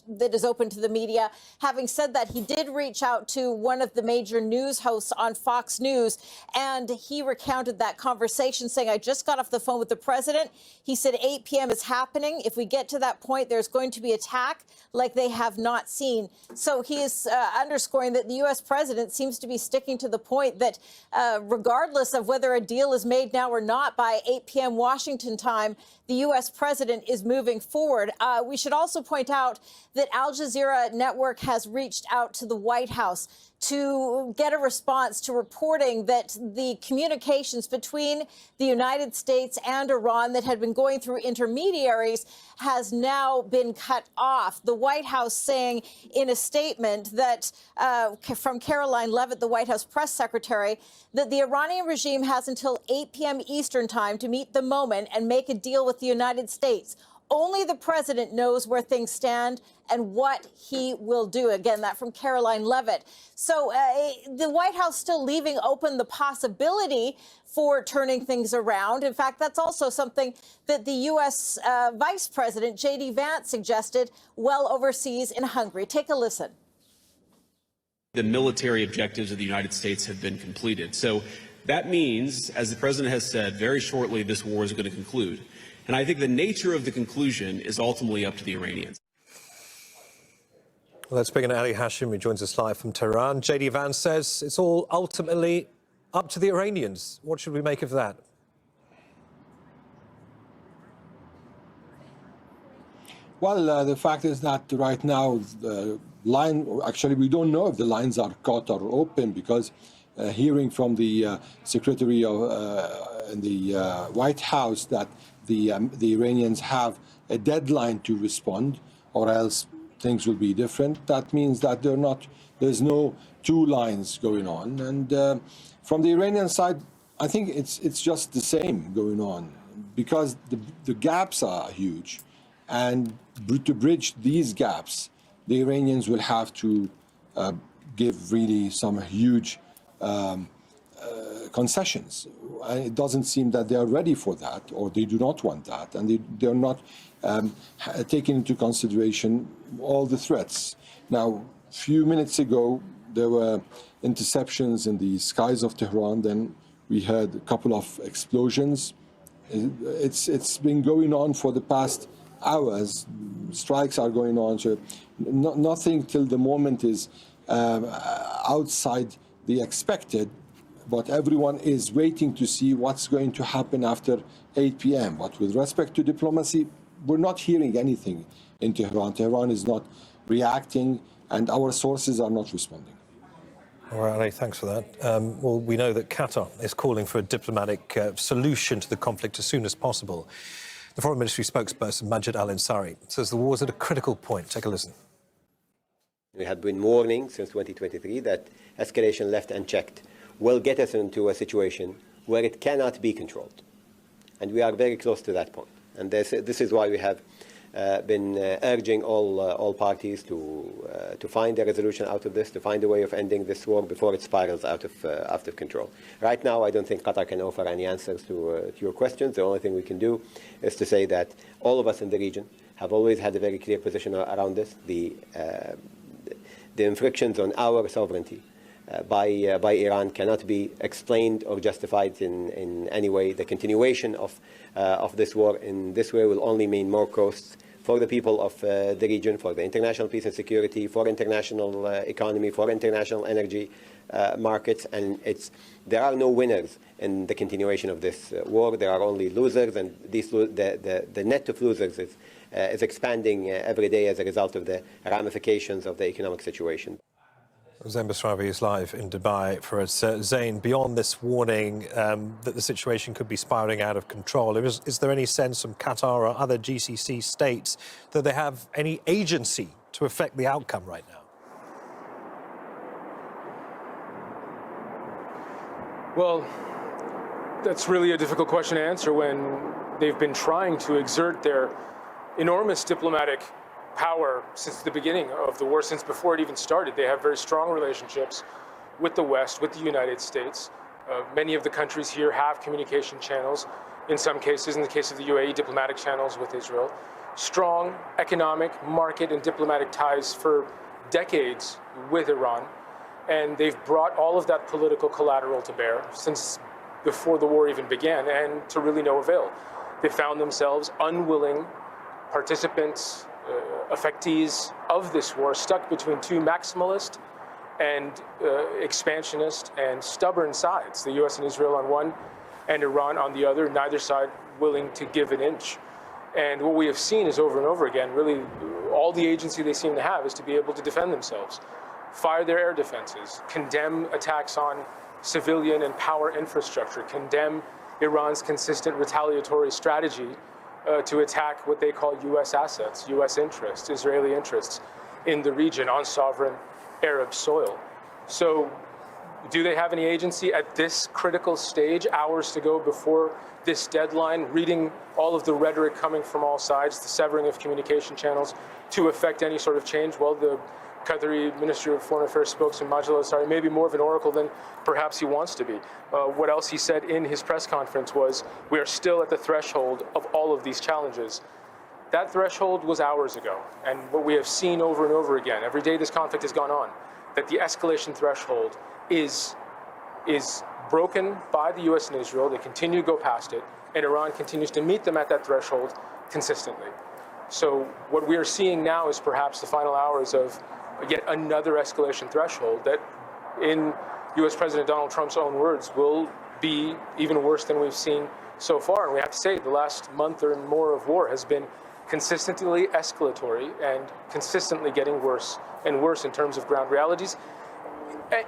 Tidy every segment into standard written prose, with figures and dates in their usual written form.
that is open to the media. Having said that, he did reach out to one of the major news hosts on Fox News, and he recounted that conversation, saying, I just got off the phone with the president. He said 8 p.m. is happening. If we get to that point, there's going to be attack like they have not seen. So he is underscoring that the U.S. president seems to be sticking to the point that regardless of whether a deal is made now or not by 8 p.m. Washington time, the U.S. president is moving forward. We should also point out that Al Jazeera Network has reached out to the White House to get a response to reporting that the communications between the United States and Iran that had been going through intermediaries has now been cut off. The White House saying in a statement that from Caroline Leavitt, the White House press secretary, that the Iranian regime has until 8 p.m. Eastern time to meet the moment and make a deal with the United States. Only the president knows where things stand and what he will do. Again, that from Caroline Leavitt. So the White House still leaving open the possibility for turning things around. In fact, that's also something that the U.S. Vice President J.D. Vance suggested well overseas in Hungary. Take a listen. The military objectives of the United States have been completed. So that means, as the president has said, very shortly this war is going to conclude. And I think the nature of the conclusion is ultimately up to the Iranians. Let's bring in Ali Hashim, who joins us live from Tehran. J.D. Vance says it's all ultimately up to the Iranians. What should we make of that? Well, the fact is that right now the line, actually we don't know if the lines are cut or open, because hearing from the Secretary of in the White House that the Iranians have a deadline to respond, or else things will be different. That means that there's no two lines going on. And from the Iranian side, I think it's just the same going on, because the gaps are huge. And to bridge these gaps, the Iranians will have to give really some huge concessions. It doesn't seem that they are ready for that, or they do not want that, and they're not taking into consideration all the threats. Now, a few minutes ago, there were interceptions in the skies of Tehran. Then we heard a couple of explosions. It's been going on for the past hours. Strikes are going on, so nothing till the moment is outside the expected. But everyone is waiting to see what's going to happen after 8 p.m. But with respect to diplomacy, we're not hearing anything in Tehran. Tehran is not reacting, and our sources are not responding. All right, Ali, thanks for that. Well, we know that Qatar is calling for a diplomatic solution to the conflict as soon as possible. The Foreign Ministry spokesperson, Majid Al-Ansari, says the war is at a critical point. Take a listen. We have been warning since 2023 that escalation left unchecked will get us into a situation where it cannot be controlled. And we are very close to that point. And this is why we have been urging all parties to find a resolution out of this, to find a way of ending this war before it spirals out of control. Right now, I don't think Qatar can offer any answers to your questions. The only thing we can do is to say that all of us in the region have always had a very clear position around this. The infractions on our sovereignty by Iran cannot be explained or justified in any way. The continuation of this war in this way will only mean more costs for the people of the region, for the international peace and security, for international economy, for international energy markets. And there are no winners in the continuation of this war. There are only losers, and the net of losers is expanding every day as a result of the ramifications of the economic situation. Zain Basrawi is live in Dubai for us. Zain, beyond this warning that the situation could be spiralling out of control, is there any sense from Qatar or other GCC states that they have any agency to affect the outcome right now? Well, that's really a difficult question to answer when they've been trying to exert their enormous diplomatic power since the beginning of the war, since before it even started. They have very strong relationships with the West, with the United States. Many of the countries here have communication channels, in some cases, in the case of the UAE, diplomatic channels with Israel. strong economic, market, and diplomatic ties for decades with Iran. And they've brought all of that political collateral to bear since before the war even began, and to really no avail. They found themselves unwilling participants, affectees of this war, stuck between two maximalist and expansionist and stubborn sides, the US and Israel on one and Iran on the other, neither side willing to give an inch. And what we have seen is over and over again, really all the agency they seem to have is to be able to defend themselves, fire their air defenses, condemn attacks on civilian and power infrastructure, condemn Iran's consistent retaliatory strategy to attack what they call US assets, US interests, Israeli interests in the region on sovereign Arab soil. So do they have any agency at this critical stage, hours to go before this deadline, reading all of the rhetoric coming from all sides, the severing of communication channels to affect any sort of change? Well, the Qatari Ministry of Foreign Affairs spokesman Majid al-Ansari may be more of an oracle than perhaps he wants to be. What else he said in his press conference was, we are still at the threshold of all of these challenges. That threshold was hours ago, and what we have seen over and over again, every day this conflict has gone on, that the escalation threshold is broken by the US and Israel. They continue to go past it, and Iran continues to meet them at that threshold consistently. So what we are seeing now is perhaps the final hours of yet another escalation threshold that, in US President Donald Trump's own words, will be even worse than we've seen so far. And we have to say the last month or more of war has been consistently escalatory and consistently getting worse and worse in terms of ground realities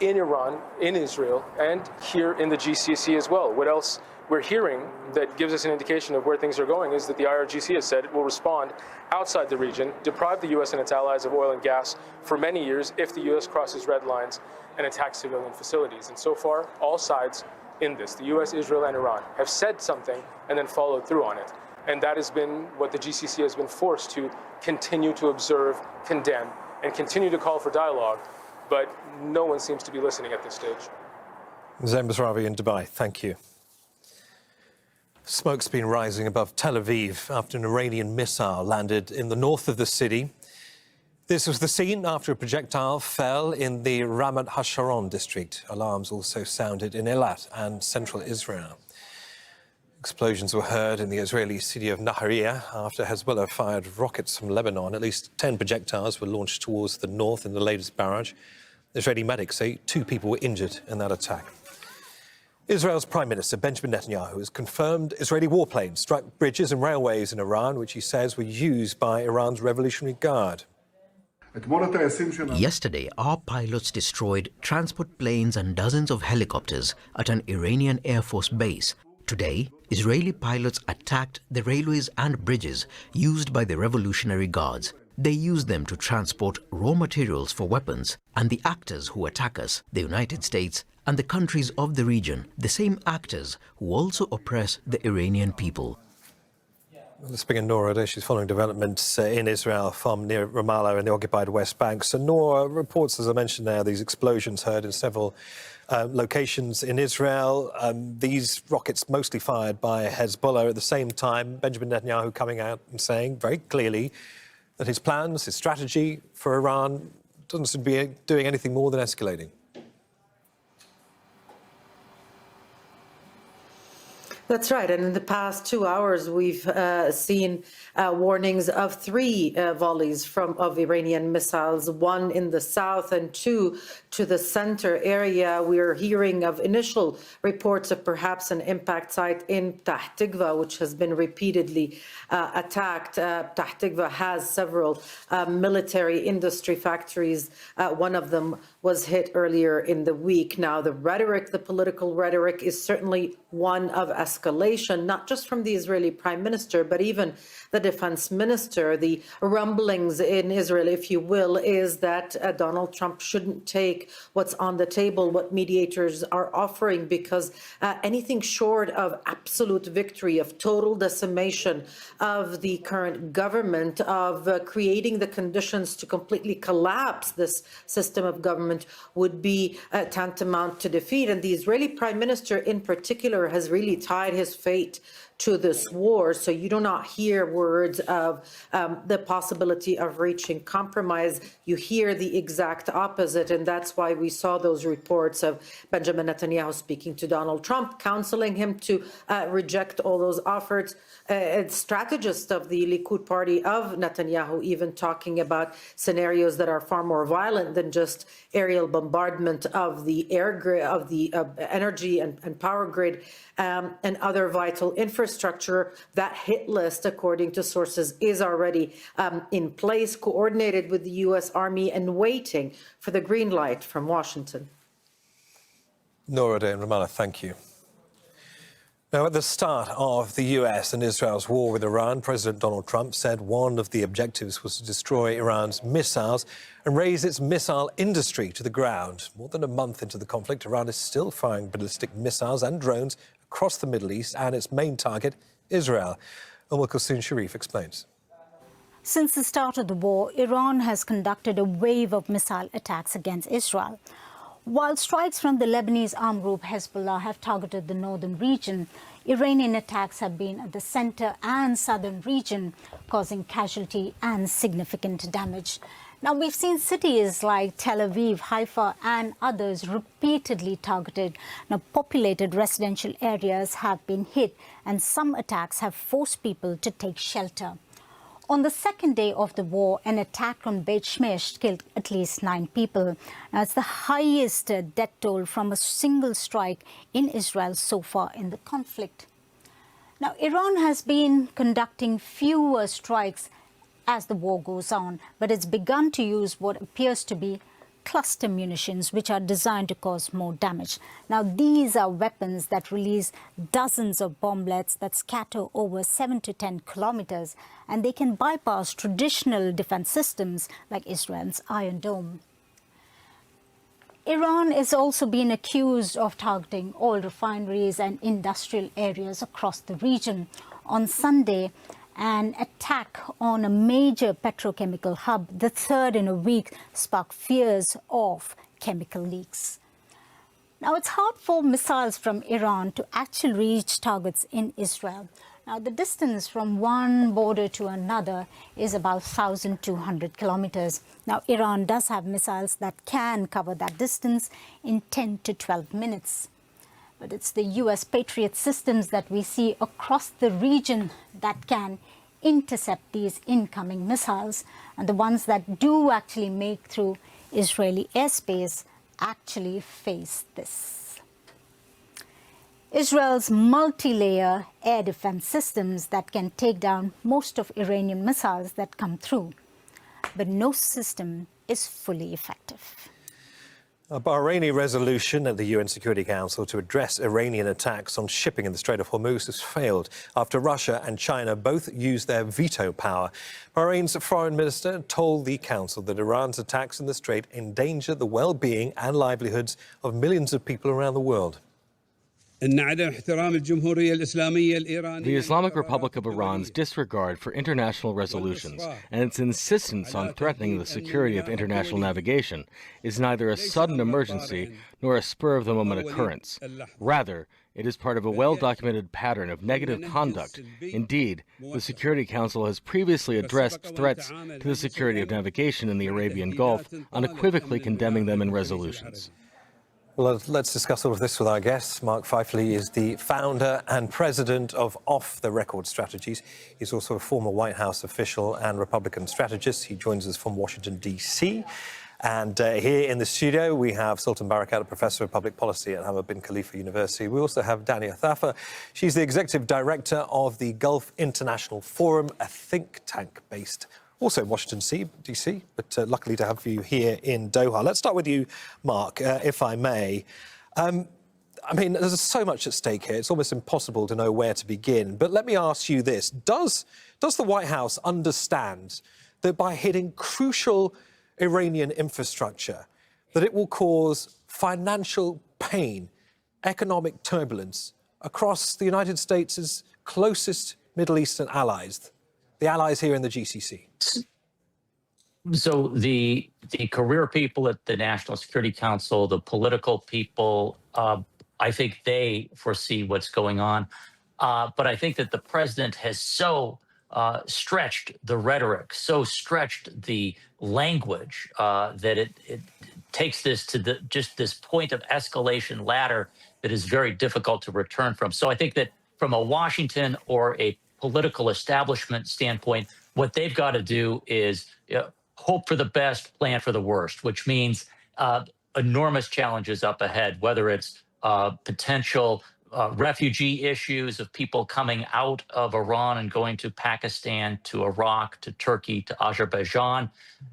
in Iran, in Israel, and here in the GCC as well. What else we're hearing that gives us an indication of where things are going is that the IRGC has said it will respond outside the region, deprive the US and its allies of oil and gas for many years if the US crosses red lines and attacks civilian facilities. And so far, all sides in this, the US, Israel, and Iran, have said something and then followed through on it. And that has been what the GCC has been forced to continue to observe, condemn, and continue to call for dialogue. But no one seems to be listening at this stage. Zain Basravi in Dubai, thank you. Smoke's been rising above Tel Aviv after an Iranian missile landed in the north of the city. This was the scene after a projectile fell in the Ramat HaSharon district. Alarms also sounded in Eilat and central Israel. Explosions were heard in the Israeli city of Nahariya after Hezbollah fired rockets from Lebanon. At least 10 projectiles were launched towards the north in the latest barrage. Israeli medics say 2 people were injured in that attack. Israel's Prime Minister Benjamin Netanyahu has confirmed Israeli warplanes struck bridges and railways in Iran, which he says were used by Iran's Revolutionary Guard. Yesterday, our pilots destroyed transport planes and dozens of helicopters at an Iranian Air Force base. Today, Israeli pilots attacked the railways and bridges used by the Revolutionary Guards. They use them to transport raw materials for weapons, and the actors who attack us, the United States and the countries of the region, the same actors who also oppress the Iranian people. Let's bring in Nora. She's following developments in Israel from near Ramallah in the occupied West Bank. So Nora, reports, as I mentioned now, these explosions heard in several locations in Israel. These rockets mostly fired by Hezbollah. At the same time, Benjamin Netanyahu coming out and saying very clearly that his plans, his strategy for Iran doesn't seem to be doing anything more than escalating. That's right. And in the past 2 hours, we've seen warnings of 3 volleys of Iranian missiles, 1 in the south and 2 to the center area. We're hearing of initial reports of perhaps an impact site in Tah Tikva, which has been repeatedly attacked. Tah Tikva has several military industry factories. One of them was hit earlier in the week. Now, the rhetoric, the political rhetoric, is certainly one of escalation, not just from the Israeli Prime Minister, but even the Defense Minister. The rumblings in Israel, if you will, is that Donald Trump shouldn't take what's on the table, what mediators are offering, because anything short of absolute victory, of total decimation of the current government, of creating the conditions to completely collapse this system of government, would be tantamount to defeat. And the Israeli Prime Minister in particular has really tied his fate to this war. So you do not hear words of the possibility of reaching compromise. You hear the exact opposite. And that's why we saw those reports of Benjamin Netanyahu speaking to Donald Trump, counseling him to reject all those offers. Strategist of the Likud party of Netanyahu even talking about scenarios that are far more violent than just aerial bombardment of the air grid, of the energy and power grid, and other vital infrastructure. That hit list, according to sources, is already in place, coordinated with the U.S. Army and waiting for the green light from Washington. Noorada in Ramallah, thank you. Now, at the start of the US and Israel's war with Iran, President Donald Trump said one of the objectives was to destroy Iran's missiles and raise its missile industry to the ground. More than a month into the conflict, Iran is still firing ballistic missiles and drones across the Middle East, and its main target, Israel. Kulsoon Sharif explains. Since the start of the war, Iran has conducted a wave of missile attacks against Israel. While strikes from the Lebanese armed group Hezbollah have targeted the northern region, Iranian attacks have been at the center and southern region, causing casualty and significant damage. Now, we've seen cities like Tel Aviv, Haifa and others repeatedly targeted. Now, populated residential areas have been hit, and some attacks have forced people to take shelter. On the second day of the war, an attack on Beit Shemesh killed at least 9 people. Now, it's the highest death toll from a single strike in Israel so far in the conflict. Now, Iran has been conducting fewer strikes as the war goes on, but it's begun to use what appears to be cluster munitions, which are designed to cause more damage. Now, these are weapons that release dozens of bomblets that scatter over 7 to 10 kilometers, and they can bypass traditional defense systems like Israel's Iron Dome. Iran is also being accused of targeting oil refineries and industrial areas across the region. On Sunday, an attack on a major petrochemical hub, the third in a week, sparked fears of chemical leaks. Now, it's hard for missiles from Iran to actually reach targets in Israel. Now, the distance from one border to another is about 1,200 kilometers. Now, Iran does have missiles that can cover that distance in 10 to 12 minutes. But it's the U.S. Patriot systems that we see across the region that can intercept these incoming missiles. And the ones that do actually make through Israeli airspace actually face this. Israel's multi-layer air defense systems that can take down most of Iranian missiles that come through. But no system is fully effective. A Bahraini resolution at the UN Security Council to address Iranian attacks on shipping in the Strait of Hormuz has failed after Russia and China both used their veto power. Bahrain's foreign minister told the council that Iran's attacks in the Strait endanger the well-being and livelihoods of millions of people around the world. The Islamic Republic of Iran's disregard for international resolutions and its insistence on threatening the security of international navigation is neither a sudden emergency nor a spur-of-the-moment occurrence. Rather, it is part of a well-documented pattern of negative conduct. Indeed, the Security Council has previously addressed threats to the security of navigation in the Arabian Gulf, unequivocally condemning them in resolutions. Well, let's discuss all of this with our guests. Mark Feifley is the founder and president of Off the Record Strategies. He's also a former White House official and Republican strategist. He joins us from Washington, D.C. And here in the studio, we have Sultan Barakat, a professor of public policy at Hamad bin Khalifa University. We also have Dania Thafa. She's the executive director of the Gulf International Forum, a think tank based also in Washington, D.C., but luckily to have you here in Doha. Let's start with you, Mark, if I may. I mean, there's so much at stake here. It's almost impossible to know where to begin. But let me ask you this. Does the White House understand that by hitting crucial Iranian infrastructure, that it will cause financial pain, economic turbulence across the United States' closest Middle Eastern allies, the allies here in the GCC? So the career people at the National Security Council, the political people, I think they foresee what's going on. But I think that the president has so stretched the rhetoric, so stretched the language that it takes this to just this point of escalation ladder that is very difficult to return from. So I think that from a Washington or a political establishment standpoint, what they've got to do is hope for the best, plan for the worst, which means enormous challenges up ahead, whether it's potential refugee issues of people coming out of Iran and going to Pakistan, to Iraq, to Turkey, to Azerbaijan.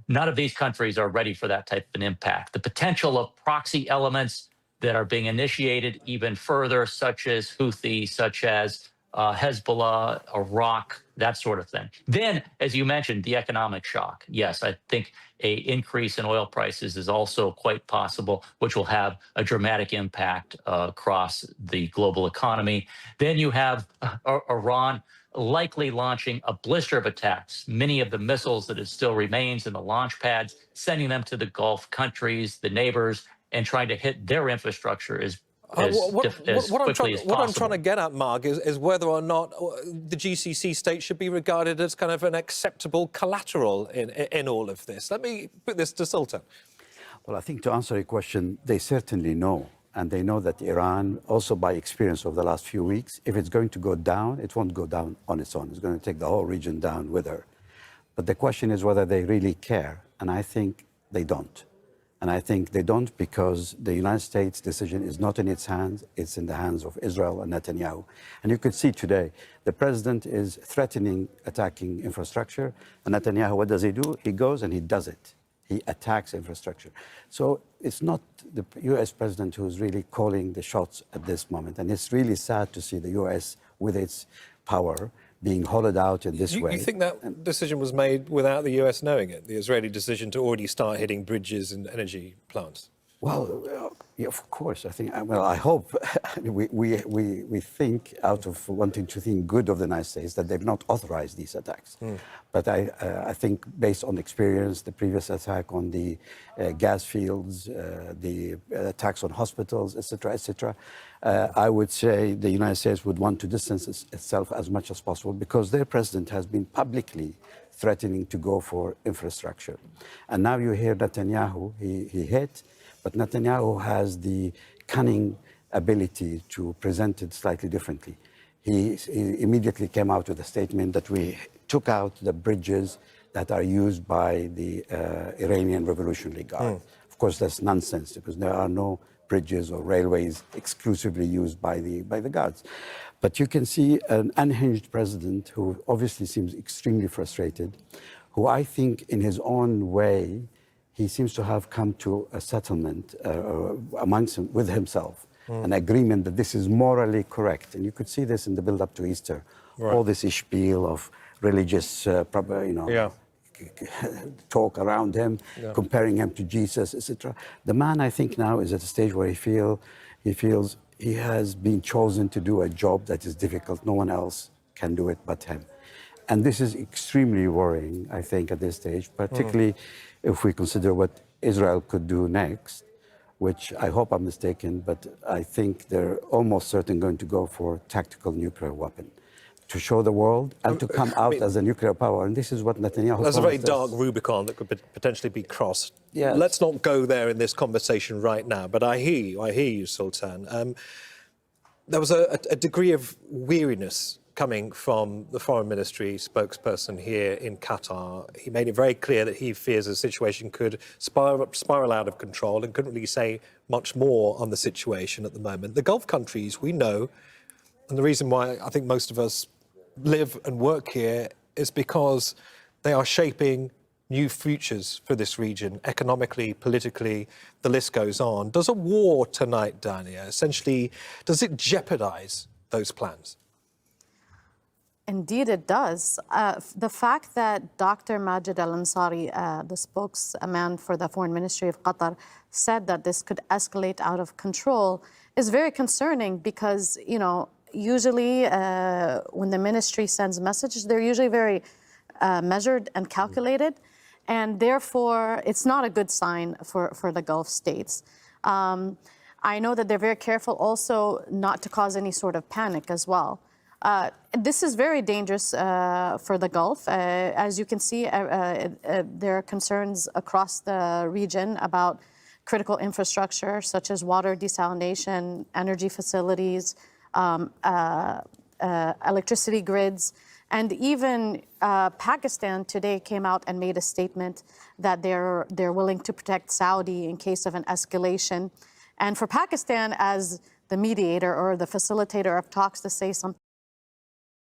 None of these countries are ready for that type of an impact. The potential of proxy elements that are being initiated even further, such as Houthi, such as Hezbollah, Iraq, that sort of thing. Then, as you mentioned, the economic shock. Yes, I think an increase in oil prices is also quite possible, which will have a dramatic impact across the global economy. Then you have Iran likely launching a blister of attacks. Many of the missiles that it still remains in the launch pads, sending them to the Gulf countries, the neighbors, and trying to hit their infrastructure as quickly as possible. What I'm trying to get at, Mark, is whether or not the GCC states should be regarded as kind of an acceptable collateral in all of this. Let me put this to Sultan. Well, I think to answer your question, they certainly know. And they know that Iran, also by experience over the last few weeks, if it's going to go down, it won't go down on its own. It's going to take the whole region down with her. But the question is whether they really care. And I think they don't. And I think they don't because the United States decision is not in its hands, it's in the hands of Israel and Netanyahu. And you could see today, the president is threatening attacking infrastructure. And Netanyahu, what does he do? He goes and he does it. He attacks infrastructure. So it's not the US president who's really calling the shots at this moment. And it's really sad to see the US with its power being hollowed out in this way. You think that decision was made without the US knowing it, the Israeli decision to already start hitting bridges and energy plants? Well, yeah, of course. I think. Well, I hope we think out of wanting to think good of the United States that they've not authorized these attacks. But I think, based on experience, the previous attack on the gas fields, the attacks on hospitals, etc., I would say the United States would want to distance itself as much as possible because their president has been publicly threatening to go for infrastructure, and now you hear Netanyahu. He hit. But Netanyahu has the cunning ability to present it slightly differently. He immediately came out with a statement that we took out the bridges that are used by the Iranian Revolutionary Guard. Of course, that's nonsense because there are no bridges or railways exclusively used by the guards. But you can see an unhinged president who obviously seems extremely frustrated, who I think in his own way, he seems to have come to a settlement with himself, an agreement that this is morally correct. And you could see this in the build-up to Easter. Right. All this spiel of religious, talk around him, comparing him to Jesus, etc. The man, I think, now is at a stage where he feels he has been chosen to do a job that is difficult. No one else can do it but him. And this is extremely worrying, I think, at this stage, particularly if we consider what Israel could do next, which I hope I'm mistaken, but I think they're almost certain going to go for tactical nuclear weapon to show the world and to come out as a nuclear power. And this is what Netanyahu There's a very dark Rubicon that could potentially be crossed. Yes. Let's not go there in this conversation right now, but I hear you, Sultan. There was a degree of weariness coming from the foreign ministry spokesperson here in Qatar. He made it very clear that he fears the situation could spiral out of control and couldn't really say much more on the situation at the moment. The Gulf countries, we know, and the reason why I think most of us live and work here is because they are shaping new futures for this region, economically, politically, the list goes on. Does a war tonight, Dania, essentially, does it jeopardize those plans? Indeed, it does. The fact that Dr. Majid Al-Ansari, the spokesman for the Foreign Ministry of Qatar, said that this could escalate out of control is very concerning because, usually when the ministry sends messages, they're usually very measured and calculated, and therefore it's not a good sign for the Gulf states. I know that they're very careful also not to cause any sort of panic as well. This is very dangerous for the Gulf. As you can see, there are concerns across the region about critical infrastructure such as water desalination, energy facilities, electricity grids. And even Pakistan today came out and made a statement that they're willing to protect Saudi in case of an escalation. And for Pakistan as the mediator or the facilitator of talks to say something